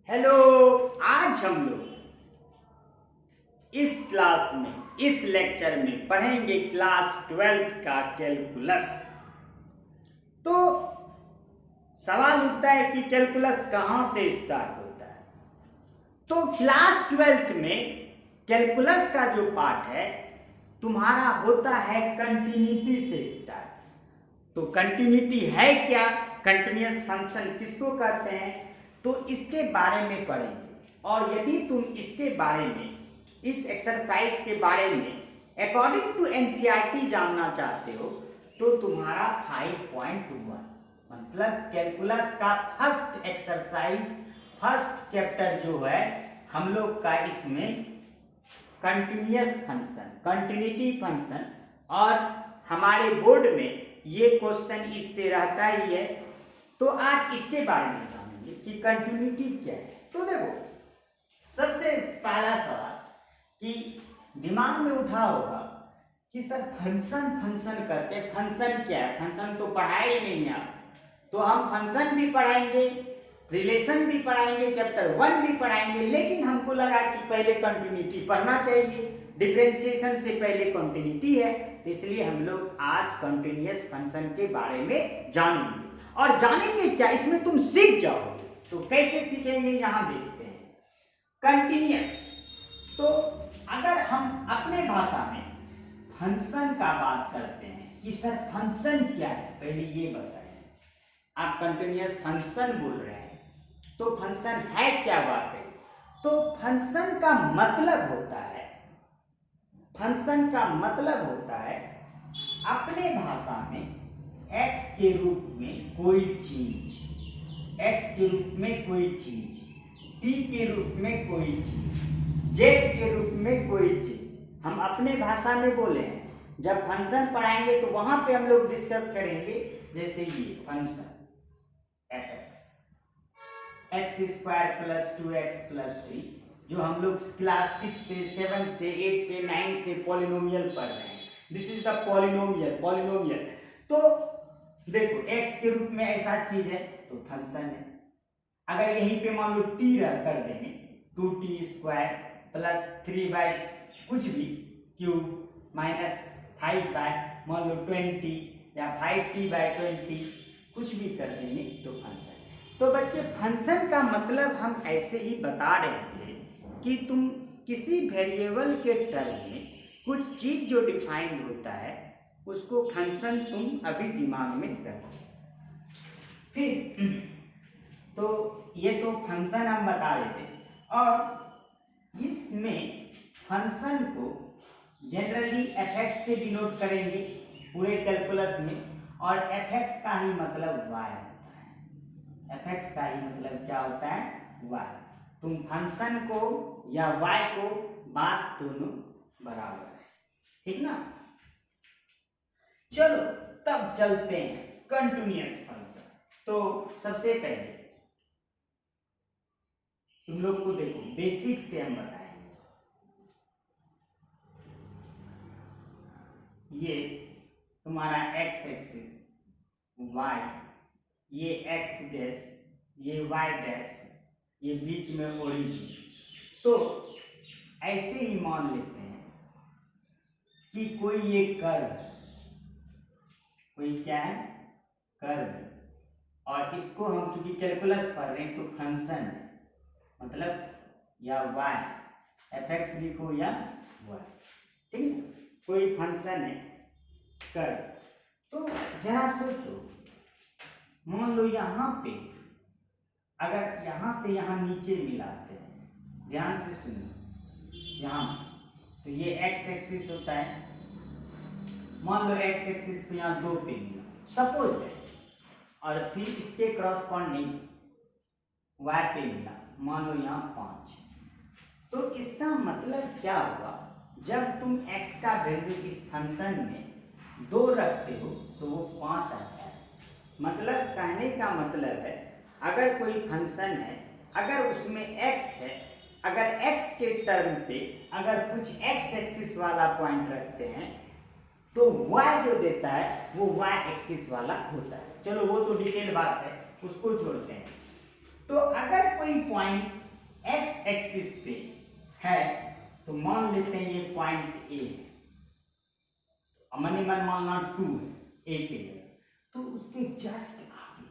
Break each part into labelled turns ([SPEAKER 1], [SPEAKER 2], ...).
[SPEAKER 1] Hello. आज हम लोग इस क्लास में इस लेक्चर में पढ़ेंगे क्लास 12th का कैलकुलस। तो सवाल उठता है कि कैलकुलस कहाँ से स्टार्ट होता है। तो क्लास 12th में कैलकुलस का जो पार्ट है तुम्हारा होता है कंटिन्यूटी से स्टार्ट। तो कंटिन्यूटी है क्या, कंटिन्यूअस फंक्शन किसको कहते हैं, तो इसके बारे में पढ़ेंगे। और यदि तुम इसके बारे में इस एक्सरसाइज के बारे में अकॉर्डिंग टू एनसीईआरटी जानना चाहते हो तो तुम्हारा 5.1 मतलब कैलकुलस का फर्स्ट एक्सरसाइज फर्स्ट चैप्टर जो है हम लोग का इसमें कंटिन्यूअस फंक्शन कंटिन्यूटी फंक्शन। और हमारे बोर्ड में ये क्वेश्चन इससे रहता ही है। तो आज इसके बारे में जानेंगे कि कंटिन्यूटी क्या है। तो देखो, सबसे पहला सवाल कि दिमाग में उठा होगा कि सर फंक्शन करते हैं, फंक्शन क्या है, फंक्शन तो पढ़ाया ही नहीं है आप। तो हम फंक्शन भी पढ़ाएंगे, रिलेशन भी पढ़ाएंगे, चैप्टर 1 भी पढ़ाएंगे, लेकिन हमको लगा कि पहले कंटिन्यूटी पढ़ना चाहिए, डिफरेंशिएशन से पहले कंटिन्यूटी है। तो इसलिए हम लोग आज कंटिन्यूअस फंक्शन के बारे में जानेंगे। और जानेंगे क्या, इसमें तुम सीख जाओगे। तो कैसे सीखेंगे यहाँ देखते हैं। कंटिन्यूअस, तो अगर हम अपने भाषा में फंक्शन का बात करते हैं कि सर फंक्शन क्या है, पहले ये बताएं। आप कंटिन्यूअस फंक्शन बोल रहे हैं तो फंक्शन है क्या वाकई। तो फंक्शन का मतलब होता है, फंक्शन का मतलब होता है अपने भाषा में x के रूप में कोई चीज, x के रूप में कोई चीज, t के रूप में कोई चीज, z के रूप में कोई चीज। हम अपने भाषा में बोले हैं। जब फंक्शन पढ़ाएंगे तो वहां पे हम लोग डिस्कस करेंगे। जैसे ये फंक्शन fx x² + 2x + 3 जो हम लोग क्लास 6 से 7 से 8 से 9 से पॉलिनोमियल पढ़ रहे हैं। This is the polynomial. तो देखो x के रूप में ऐसा चीज है तो फंक्शन है। अगर यहीं पे मान लो t कर देंगे 2t² + 3 कुछ भी क्यूब -5 मान लो 20 या 5t/20 कुछ भी कर देंगे तो फंक्शन। तो बच्चे फंक्शन का मतलब हम ऐसे ही बता रहे थे कि तुम किसी वेरिएबल के टर्म में कुछ चीज जो डिफाइंड होता है उसको फंक्शन तुम अभी दिमाग में रखो। फिर तो ये तो फंक्शन हम बता रहे थे। और इसमें फंक्शन को जनरली fx से डिनोट करेंगे पूरे कैलकुलस में। और fx का ही मतलब y होता है। fx का ही मतलब क्या होता है, y। तुम फंक्शन को या y को बात दोनों बराबर है, ठीक ना। चलो तब चलते हैं कंटिन्यूअस फंक्शन। तो सबसे पहले तुम लोग को देखो बेसिक से हम बताएंगे। ये तुम्हारा x एक्सिस, y, ये x डैश, ये y डैश, ये बीच में ओरिजिन। तो ऐसे ही मान लेते हैं कि कोई ये कर्व, कोई क्या है, कर्व। और इसको हम चूंकि कैलकुलस पढ़ रहे हैं तो फंक्शन है, मतलब या y, fx लिखो या y, ठीक है। कोई फंक्शन है कर्व। तो जरा सोचो, मान लो यहाँ पे अगर यहाँ से यहाँ नीचे मिलाते हैं, ध्यान से सुनो, यहाँ तो ये x एक्सिस होता है। मान लो x एक्सिस पे यहाँ 2 पे मिला सपोज है, और फिर इसके क्रॉसपॉन्डिंग y पे मिला मान लो यहाँ 5। तो इसका मतलब क्या हुआ, जब तुम x का वैल्यू इस फंक्शन में 2 रखते हो तो वो 5 आता है। मतलब कहने का मतलब है अगर कोई फंक्शन है, अगर उसमें x है, अगर x के टर्म पे अगर कुछ x एक्सिस वाला पॉइंट रखते हैं तो y जो देता है वो y एक्सिस वाला होता है। चलो वो तो डिटेल बात है, उसको छोड़ते हैं। तो अगर कोई पॉइंट एक्स एक्सिस पे है तो मान लेते हैं ये पॉइंट ए है, मन मानना 2 है ए के लिए, तो उसके जस्ट आगे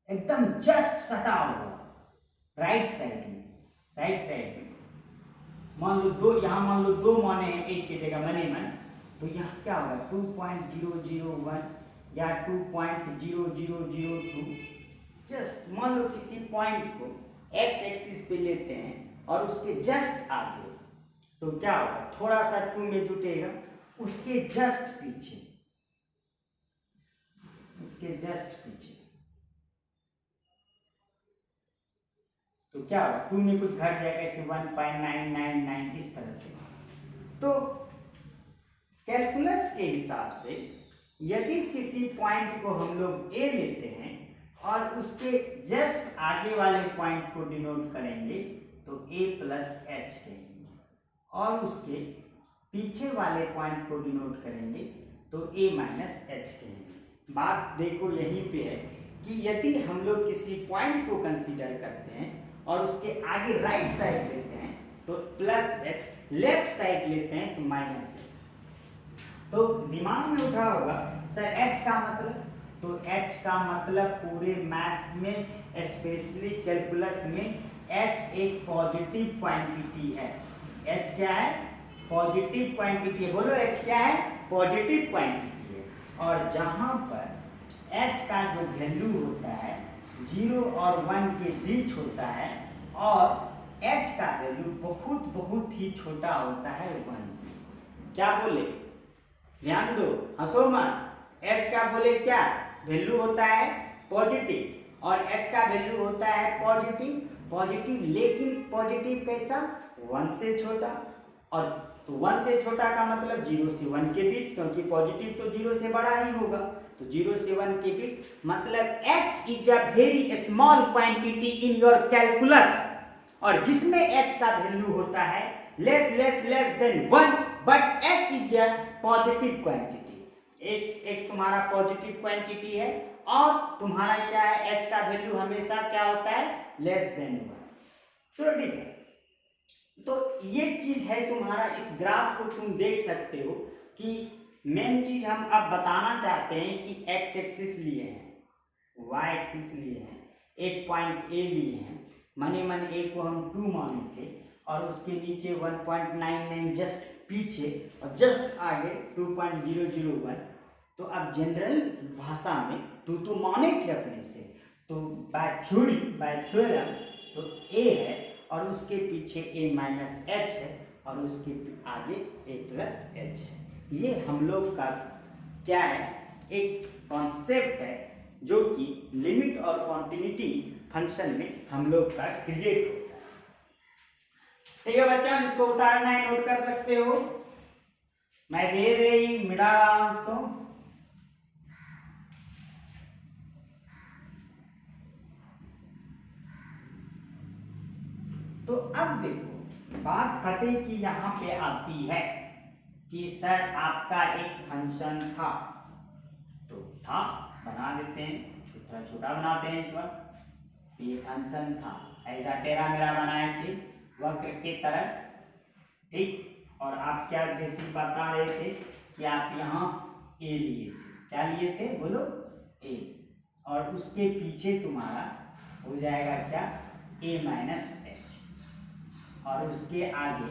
[SPEAKER 1] एकदम जस्ट सटा हुआ राइट साइड में मान लो दो, यहाँ मान लो 2 माने हैं एक की जगह मन, तो यहाँ क्या होगा 2.001 या 2.0002। जस्ट मान लो किसी पॉइंट को एक्स एक्सिस पे लेते हैं और उसके जस्ट आगे, तो क्या होगा थोड़ा सा 2 में जुटेगा, उसके जस्ट पीछे तो क्या होगा 2 में कुछ घट जाएगा, ऐसे 1.999 इस तरह से। तो कैलकुलस के हिसाब से यदि किसी पॉइंट को हम लोग ए लेते हैं और उसके जस्ट आगे वाले पॉइंट को डिनोट करेंगे तो a प्लस एच कहेंगे, और उसके पीछे वाले पॉइंट को डिनोट करेंगे तो a माइनस एच कहेंगे। बात देखो यहीं पे है कि यदि हम लोग किसी पॉइंट को कंसीडर करते हैं और उसके आगे राइट साइड लेते हैं तो प्लस एच, लेफ्ट साइड लेते हैं तो माइनस एच। तो दिमाग में उठा होगा सर एच का मतलब, तो एच का मतलब पूरे मैथ्स में स्पेशली कैलकुलस में एच एक पॉजिटिव क्वांटिटी है। एच क्या है? पॉजिटिव क्वांटिटी है। बोलो एच क्या है? पॉजिटिव क्वांटिटी है। और जहां पर एच का जो वैल्यू होता है 0 और 1 के बीच होता है और एच का वैल्यू बहुत ही छोटा होता है 1 से। क्या बोले? ध्यान दो, हंसो मत। एच का बोले क्या वैल्यू होता है? पॉजिटिव। और एच का वैल्यू होता है पॉजिटिव, लेकिन पॉजिटिव कैसा? 1 से छोटा। और तो 1 से छोटा का मतलब 0 से 1 के बीच, क्योंकि पॉजिटिव तो 0 से बड़ा ही होगा, तो 0 से 1 के बीच, मतलब h is a very small quantity in your calculus. और जिसमें h का वैल्यू होता है less than 1, but h is a positive quantity. एक तुम्हारा पॉजिटिव क्वांटिटी है और तुम्हारा क्या है? h का वैल्यू हमेशा क्या होता है? Less than 1। तो ठीक है, तो ये चीज है तुम्हारा। इस ग्राफ को तुम देख सकते हो कि मेन चीज हम अब बताना चाहते हैं कि x एक्सिस लिए हैं, y एक्सिस लिए हैं, एक पॉइंट a लिए हैं, मन a को हम 2 माने थे और उसके नीचे 1.99 जस्ट पीछे और जस्ट आगे 2.001। तो अब जनरल भाषा में तो माने थे अपने से, तो बाय थ्योरम तो a है और उसके पीछे a माइनस एच है और उसके आगे a प्लस एच है। ये हम लोग का क्या है? एक कॉन्सेप्ट है जो कि लिमिट और कॉन्टिन्यूटी फंक्शन में हम लोग का क्रिएट होता है। ठीक है बच्चा, इसको उतारना है, नोट कर सकते हो। मैं दे रही मिडांस को। तो अब देखो बात फटे की यहाँ पे आती है कि सर आपका एक फंक्शन था, तो था बना देते हैं, छोटा बनाते हैं इस बार। ये फंक्शन था, ऐसा टेढ़ा मेरा बनाए थे वक्र के तरह, ठीक। और आप क्या जैसे बता रहे थे कि आप यहाँ ए लिए थे, क्या लिए थे बोलो? ए। और उसके पीछे तुम्हारा हो जाएगा क्या? ए माइनस एच। और उसके आगे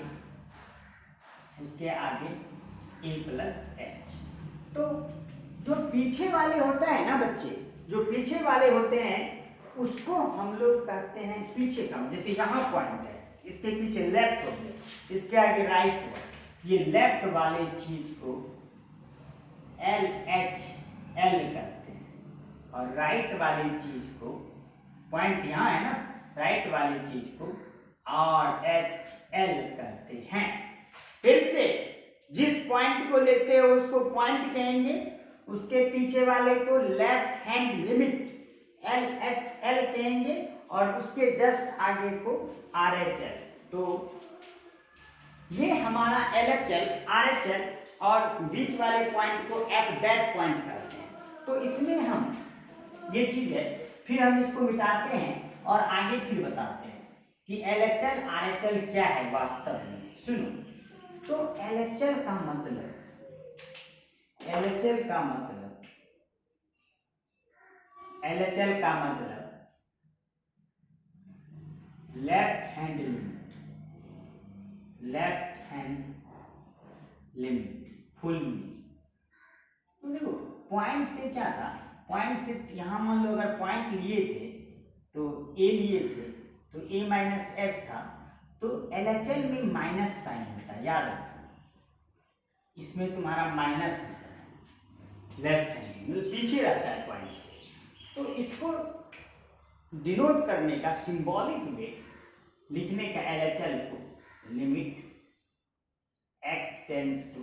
[SPEAKER 1] ए प्लस एच। तो जो पीछे वाले होता है ना बच्चे, जो पीछे वाले होते हैं उसको हम लोग कहते हैं पीछे का। जैसे यहाँ पॉइंट है, इसके पीछे लेफ्ट हो गया, इसके आगे राइट हो, ये लेफ्ट वाले चीज को एल एच एल कहते हैं और राइट वाली चीज को, पॉइंट यहाँ है ना, राइट वाली चीज को आर एच एल कहते हैं। फिर से जिस पॉइंट को लेते हो उसको पॉइंट कहेंगे, उसके पीछे वाले को left hand limit L H L कहेंगे और उसके जस्ट आगे को आर एच एल। तो ये हमारा L H L, R H L और बीच वाले पॉइंट को एफ दैट पॉइंट कहते हैं। तो इसमें हम ये चीज है, फिर हम इसको मिटाते हैं और आगे फिर बताते हैं कि LHL RHL क्या है वास्तव में। सुनो, तो LHL का मतलब LHL का मतलब लेफ्ट हैंड लिमिट फुल में। तो देखो पॉइंट से क्या था, पॉइंट से यहाँ मान लो अगर पॉइंट लिए थे तो ए लिए थे तो a माइनस एस था, तो LHL में माइनस साइन होता है, याद रखना इसमें तुम्हारा माइनस होता है लेफ्ट हैंड, मतलब पीछे रहता है पॉइंट से। तो इसको डिनोट करने का सिंबॉलिक वे लिखने का LHL को limit x tends to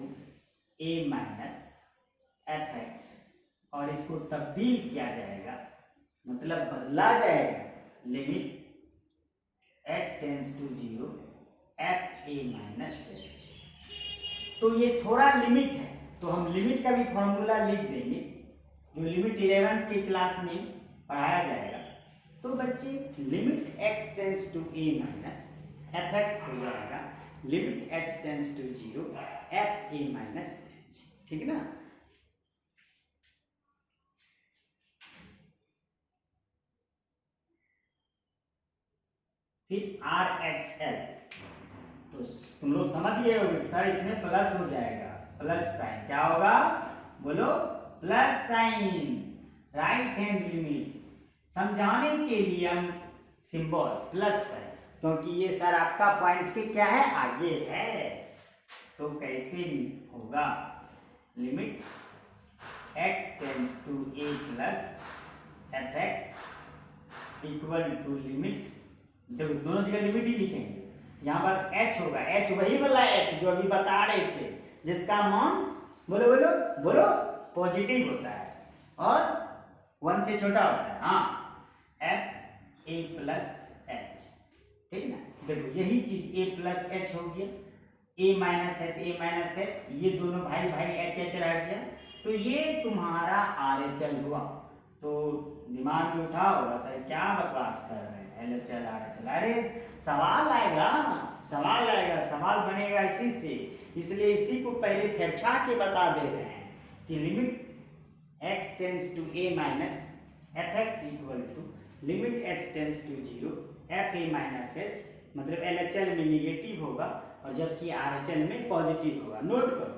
[SPEAKER 1] a minus F X, और इसको तब्दील किया जाएगा, मतलब बदला जाएगा limit x tends to 0 F A minus H. तो ये थोड़ा लिमिट है, तो हम लिमिट का भी फॉर्मूला लिख देंगे जो लिमिट 11th की क्लास में पढ़ाया जाएगा। तो बच्चे limit x tends to a minus F x हो जाएगा limit x tends to 0 F A minus h, ठीक ना। फिर RHL, तो तुम लोग समझ गए होगे सर इसमें प्लस हो जाएगा, प्लस साइन क्या होगा बोलो, plus sign, right hand limit. समझाने के लिए हम सिंबल प्लस साइन, क्योंकि ये सर आपका पॉइंट के क्या है आगे है, तो कैसे होगा limit x tends to a plus f x equal to limit, देखो दोनों जगह लिमिट ही लिखेंगे, यहाँ बस h होगा, h वही वाला h जो अभी बता रहे थे, जिसका मान बोलो बोलो बोलो पॉजिटिव होता है और 1 से छोटा होता है, हाँ एफ ए प्लस एच, ठीक ना। देखो यही चीज a प्लस एच हो गया, a माइनस एच, ये दोनों भाई भाई एच एच रह गया, तो ये तुम्हारा RHL हुआ। तो दिमाग में उठाओ सर क्या बकवास कर रहे हैं, LHL RHL, अरे सवाल आएगा, सवाल बनेगा इसी से, इसलिए इसी को पहले फेरछा के बता दे रहे हैं कि limit x tends to a minus F x equal to limit x tends to 0 F A minus h, मतलब LHL में निगेटिव होगा और जबकि RHL में पॉजिटिव होगा, नोट करो।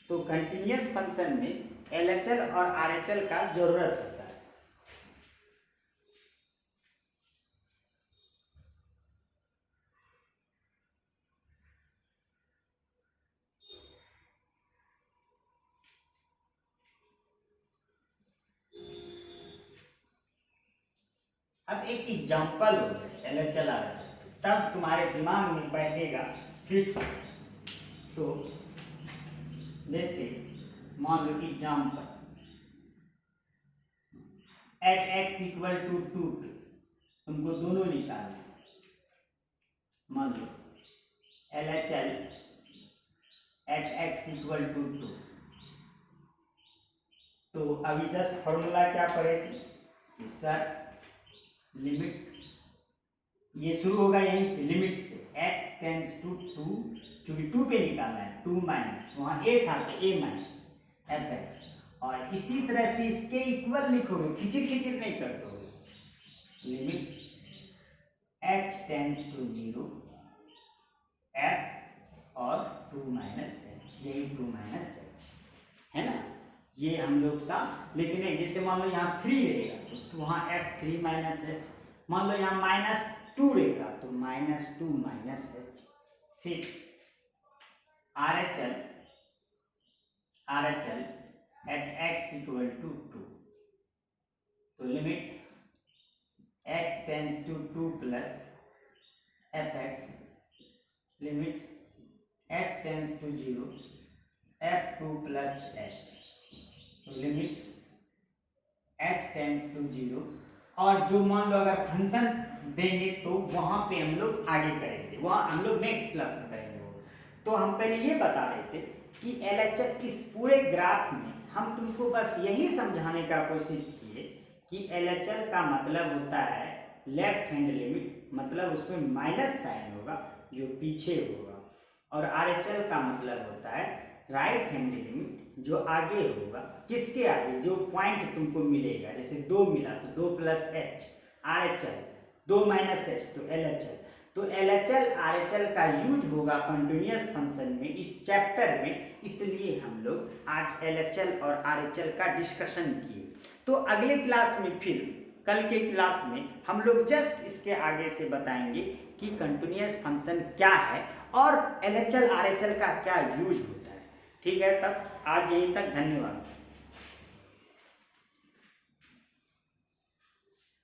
[SPEAKER 1] तो कंटिन्यूअस फंक्शन में LHL और RHL का जरूरत होता है। अब एक एग्जांपल हो जाए LHL RHL, तब तुम्हारे दिमाग में बैठेगा फिट। तो जैसे मान लो example at x equal to 2 पे तुमको दोनों निकालना, मान लो LHL at x equal to 2, तो अभी जस्ट फॉर्मूला क्या पड़ेगी सर, लिमिट ये शुरू होगा यहीं से, लिमिट से x टेंड्स टू 2, चूंकि 2 पे निकालना है, 2 माइनस वहाँ a था तो a माइनस एफ एक्स, और इसी तरह से इसके इक्वल लिखोगे, खिचिर नहीं कर दोगे, limit h tends to 0 f और 2 माइनस एच, यही 2 माइनस एच है ना, ये हम लोग का। लेकिन जैसे मान लो यहाँ 3 रहेगा तो वहाँ f 3 माइनस एच, मान लो यहाँ -2 रहेगा तो -2 माइनस एच। फिर RHL at x equal to 2, तो limit x tends to 2 plus f x, limit h tends to 0 f2 plus h, तो लिमिट h टेंड्स टू 0, और जो मान लो अगर फंक्शन देंगे तो वहां पे हम लोग आगे करेंगे, वहां हम लोग नेक्स्ट क्लास में करेंगे वो। तो हम पहले ये बता रहे थे कि LHS इस पूरे ग्राफ में हम तुमको बस यही समझाने का कोशिश किए कि LHL का मतलब होता है लेफ्ट हैंड लिमिट, मतलब उसमें माइनस साइन होगा जो पीछे होगा, और RHL का मतलब होता है राइट हैंड लिमिट जो आगे होगा। किसके आगे? जो पॉइंट तुमको मिलेगा, जैसे 2 मिला तो 2 + H RHL, 2 - H तो LHL। तो LHL RHL का यूज होगा कंटिन्यूअस फंक्शन में इस चैप्टर में, इसलिए हम लोग आज LHL और RHL का डिस्कशन किए। तो अगले क्लास में, फिर कल के क्लास में हम लोग जस्ट इसके आगे से बताएंगे कि कंटिन्यूअस फंक्शन क्या है और LHL RHL का क्या यूज होता है। ठीक है, तब आज यहीं तक, धन्यवाद।